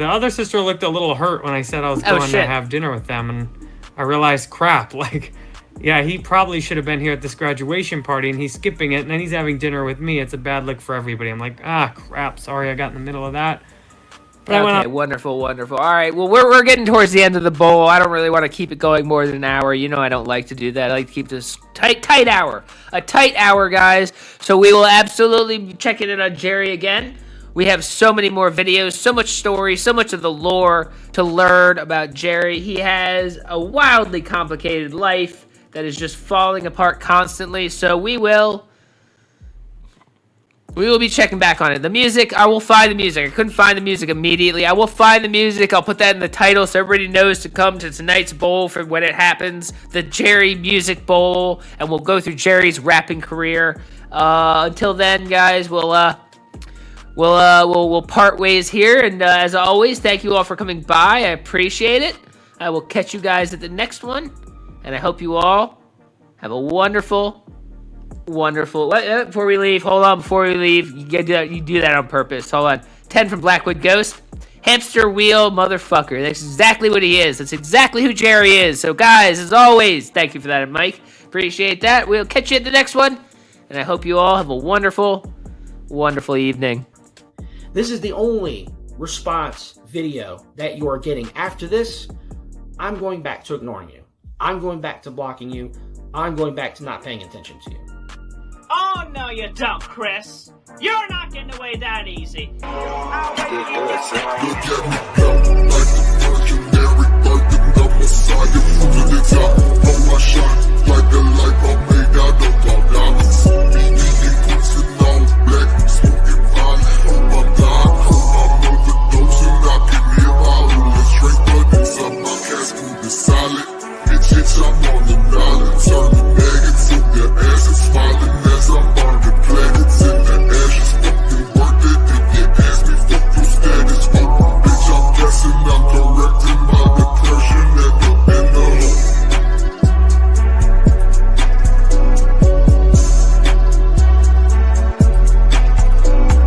other sister looked a little hurt when I said I was going to have dinner with them, and I realized, crap, he probably should have been here at this graduation party, and he's skipping it, and then he's having dinner with me. It's a bad look for everybody. I'm like, crap, sorry I got in the middle of that. But okay, wonderful. All right, well, we're getting towards the end of the bowl. I don't really want to keep it going more than an hour. I don't like to do that. I like to keep this tight hour. A tight hour, guys. So we will absolutely be checking in on Jerry again. We have so many more videos, so much story, so much of the lore to learn about Jerry. He has a wildly complicated life that is just falling apart constantly. So we will We will be checking back on it. The music, I will find the music. I couldn't find the music immediately. I will find the music. I'll put that in the title so everybody knows to come to tonight's bowl for when it happens. The Jerry Music Bowl. And we'll go through Jerry's rapping career. Until then, guys, we'll part ways here. And as always, thank you all for coming by. I appreciate it. I will catch you guys at the next one. And I hope you all have a wonderful... Before we leave, hold on. Before we leave, you do that on purpose. Hold on. 10 from Blackwood Ghost. Hamster wheel motherfucker. That's exactly what he is. That's exactly who Jerry is. So, guys, as always, thank you for that, Mike. Appreciate that. We'll catch you at the next one. And I hope you all have a wonderful, wonderful evening. This is the only response video that you are getting. After this, I'm going back to ignoring you. I'm going back to blocking you. I'm going back to not paying attention to you. Oh, no, you don't, Chris. You're not getting away that easy. Look at me go, like the mercenary, birthing the Messiah from the top. Roll my shot, like a light bulb made out of all diamonds. BD pushing all black, smoking violent. Hope I'm God, hope I'm overdosing. I can live out of the straight, but inside my casket is solid. Bitch, I'm on the island, turning maggots in their asses, smiling as I'm burning planets in the ashes. Fucking worth it if you ask me, fuck your status. Fuck, bitch, I'm guessing I'm directing my depression at the end of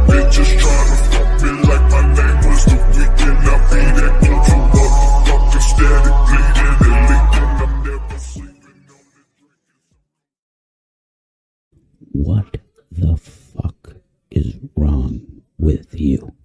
bitches trying to fuck me like my name was the weekend. I be that culture motherfucker, static bleeding and leaking. I'm never sleeping on the What the fuck is wrong with you?